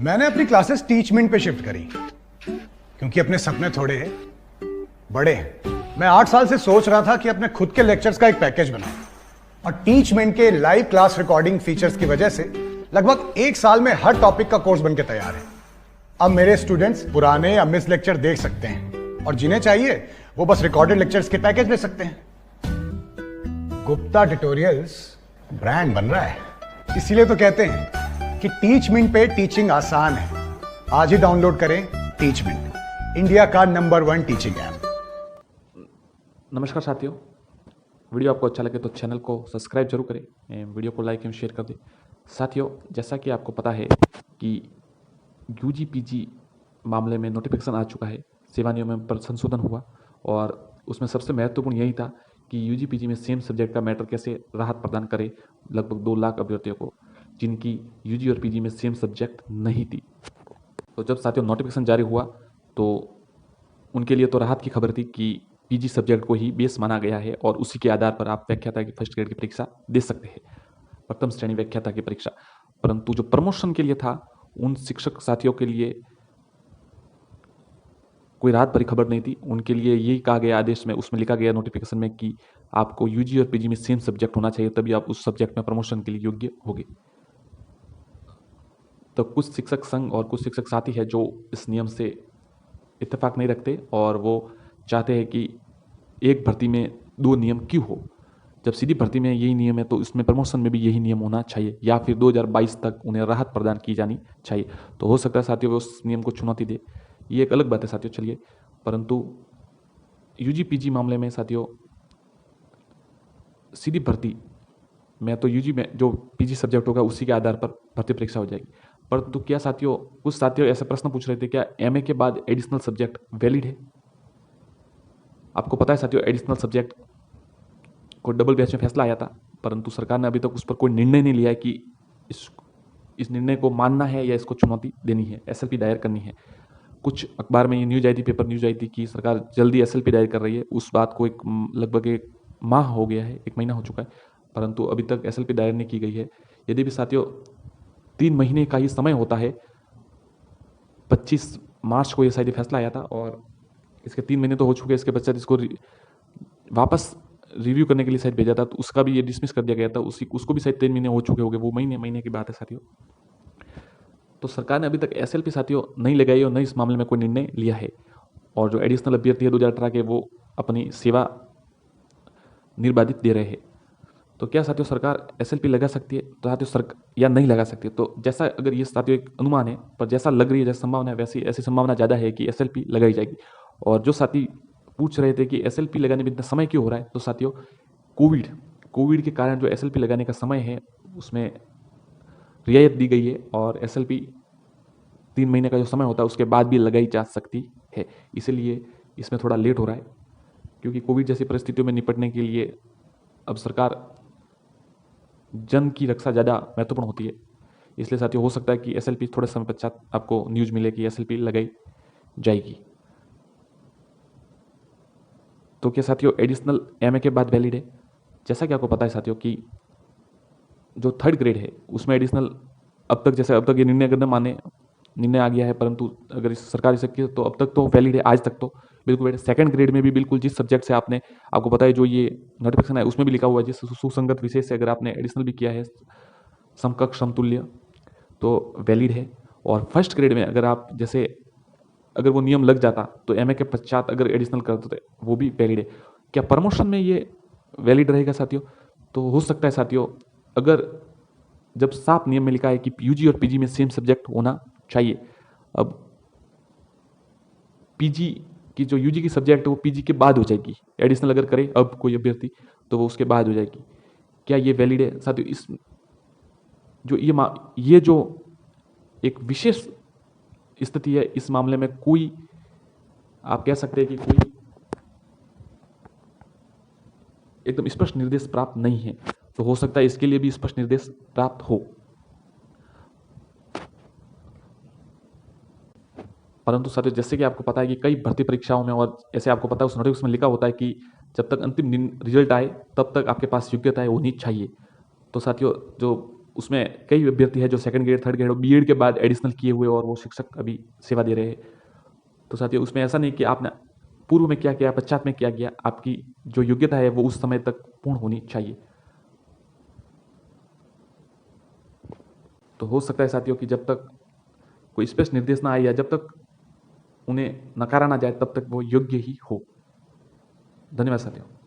मैंने अपनी classes Teachmint पे शिफ्ट करी क्योंकि अपने सपने थोड़े बड़े हैं। मैं 8 साल से सोच रहा था कि अपने खुद के लेक्चर्स का एक पैकेज बनाऊं और टीचमेंट के लाइव क्लास रिकॉर्डिंग फीचर्स की वजह से लगभग 1 साल में हर टॉपिक का कोर्स बनके तैयार है। अब मेरे स्टूडेंट्स पुराने या मिस लेक्चर देख सकते हैं और जिन्हें चाहिए वो बस रिकॉर्डेड लेक्चर्स के पैकेज ले सकते हैं। गुप्ता ट्यूटोरियल्स ब्रांड बन रहा है, इसीलिए तो कहते हैं कि टीचमेंट पे टीचिंग आसान है। आज ही डाउनलोड करें टीचमेंट, इंडिया का नंबर 1 टीचिंग ऐप। नमस्कार साथियों, वीडियो आपको अच्छा लगे तो चैनल को सब्सक्राइब जरूर करें, वीडियो को लाइक एवं शेयर कर दें। साथियों, जैसा कि आपको पता है कि यूजी पीजी मामले में नोटिफिकेशन आ चुका है, सेवा नियम पर संशोधन हुआ और उसमें सबसे महत्वपूर्ण यही था कि यूजी पीजी में सेम सब्जेक्ट का मैटर कैसे राहत प्रदान करे लगभग 2 लाख अभ्यर्थियों को जिनकी यूजी और पीजी में सेम सब्जेक्ट नहीं थी। तो जब साथियों नोटिफिकेशन जारी हुआ तो उनके लिए तो राहत की खबर थी कि पीजी सब्जेक्ट को ही बेस माना गया है और उसी के आधार पर आप व्याख्याता की फर्स्ट ग्रेड की परीक्षा दे सकते हैं, प्रथम श्रेणी व्याख्याता की परीक्षा। परंतु जो प्रमोशन के लिए था उन शिक्षक साथियों के लिए कोई राहत भरी खबर नहीं थी। उनके लिए यही कहा गया आदेश में, उसमें लिखा गया नोटिफिकेशन में कि आपको यूजी और पीजी में सेम सब्जेक्ट होना चाहिए, तभी आप उस सब्जेक्ट में प्रमोशन के लिए योग्य होंगे। तो कुछ शिक्षक संघ और कुछ शिक्षक साथी है जो इस नियम से इत्तेफाक नहीं रखते और वो चाहते हैं कि एक भर्ती में 2 नियम क्यों हो। जब सीधी भर्ती में यही नियम है तो इसमें प्रमोशन में भी यही नियम होना चाहिए या फिर 2022 तक उन्हें राहत प्रदान की जानी चाहिए। तो हो सकता है साथियों वो उस नियम को चुनौती दे, ये एक अलग बात है साथियों। चलिए, परंतु यूजी पीजी मामले में साथियों सीधी भर्ती में तो यूजी में जो पीजी सब्जेक्ट होगा उसी के आधार पर भर्ती परीक्षा हो जाएगी। परंतु क्या साथियों, कुछ साथियों ऐसे प्रश्न पूछ रहे थे, क्या एमए के बाद एडिशनल सब्जेक्ट वैलिड है? आपको पता है साथियों, एडिशनल सब्जेक्ट को डबल बेंच में फैसला आया था, परंतु सरकार ने अभी तक उस पर कोई निर्णय नहीं लिया है कि इस निर्णय को मानना है या इसको चुनौती देनी है, एसएलपी दायर करनी है। कुछ अखबार में ये न्यूज आई थी, पेपर न्यूज आई थी कि सरकार जल्दी एसएलपी दायर कर रही है। उस बात को लगभग 1 माह हो गया है, 1 महीना हो चुका है, परंतु अभी तक एसएलपी दायर नहीं की गई है। यदि भी साथियों 3 महीने का ही समय होता है, 25 मार्च को ये शायद फैसला आया था और इसके 3 महीने तो हो चुके हैं। इसके पश्चात इसको वापस रिव्यू करने के लिए शायद भेजा था, तो उसका भी ये डिसमिस कर दिया गया था। उसको भी शायद 3 महीने हो चुके होंगे, वो महीने की बात है साथियों। तो सरकार ने अभी तक एसएलपी साथियों नहीं लगाई और न इस मामले में कोई निर्णय लिया है। और जो एडिशनल अभ्यर्थी है 2018 के, वो अपनी सेवा निर्बाधित दे रहे हैं। तो क्या साथियों सरकार एसएलपी लगा सकती है तो साथियों सरकार या नहीं लगा सकती? तो जैसा अगर ये साथियों एक अनुमान है, पर जैसा लग रही है, जैसी संभावना है, वैसी ऐसी संभावना ज़्यादा है कि एसएलपी लगाई जाएगी। और जो साथी पूछ रहे थे कि एसएलपी लगाने में इतना समय क्यों हो रहा है, तो साथियों कोविड के कारण जो एसएलपी लगाने का समय है उसमें रियायत दी गई है और एसएलपी 3 महीने का जो समय होता है उसके बाद भी लगाई जा सकती है। इसलिए इसमें थोड़ा लेट हो रहा है, क्योंकि कोविड जैसी परिस्थितियों में निपटने के लिए अब सरकार जन की रक्षा ज़्यादा महत्वपूर्ण होती है। इसलिए साथियों हो सकता है कि एसएलपी थोड़े समय पश्चात आपको न्यूज़ मिले कि एसएलपी लगाई जाएगी। तो क्या साथियों एडिशनल एमए के बाद वैलिड है? जैसा कि आपको पता है साथियों कि जो 3rd ग्रेड है उसमें एडिशनल अब तक ये निर्णय अगर न माने, निर्णय आ गया है, परंतु अगर इस सरकार इसे की तो अब तक तो वैलिड है, आज तक तो बिल्कुल वैलिड। 2nd ग्रेड में भी बिल्कुल जिस सब्जेक्ट से आपको पता है जो ये नोटिफिकेशन है उसमें भी लिखा हुआ है जिस सुसंगत विषय से अगर आपने एडिशनल भी किया है समकक्ष समतुल्य तो वैलिड है। और 1st ग्रेड में अगर वो नियम लग जाता तो एमए के पश्चात अगर एडिशनल करते थे वो भी वैलिड है। क्या प्रमोशन में ये वैलिड रहेगा साथियों? तो हो सकता है साथियों, अगर जब साफ नियम में लिखा है कि यूजी और पीजी में सेम सब्जेक्ट होना चाहिए, अब पीजी की जो यूजी की सब्जेक्ट है वो पीजी के बाद हो जाएगी। एडिशनल अगर करे अब कोई अभ्यर्थी तो वो उसके बाद हो जाएगी। क्या ये वैलिड है साथियों? ये जो एक विशेष स्थिति है, इस मामले में कोई आप कह सकते हैं कि कोई एकदम स्पष्ट निर्देश प्राप्त नहीं है। तो हो सकता है इसके लिए भी स्पष्ट निर्देश प्राप्त हो। परंतु साथियों जैसे कि आपको पता है कि कई भर्ती परीक्षाओं में और ऐसे आपको पता है उस नोटिस में लिखा होता है कि जब तक अंतिम रिजल्ट आए तब तक आपके पास योग्यता है होनी चाहिए। तो साथियों जो उसमें कई अभ्यर्थी है जो सेकंड ग्रेड, थर्ड ग्रेड और बीएड के बाद एडिशनल किए हुए और वो शिक्षक अभी सेवा दे रहे हैं। तो साथियों, उसमें ऐसा नहीं कि आपने पूर्व में क्या किया, पश्चात में क्या किया, आपकी जो योग्यता है वो उस समय तक पूर्ण होनी चाहिए। तो हो सकता है साथियों कि जब तक कोई स्पष्ट निर्देश ना आए या जब तक उन्हें नकारा ना जाए तब तक वो योग्य ही हो। धन्यवाद साथियों।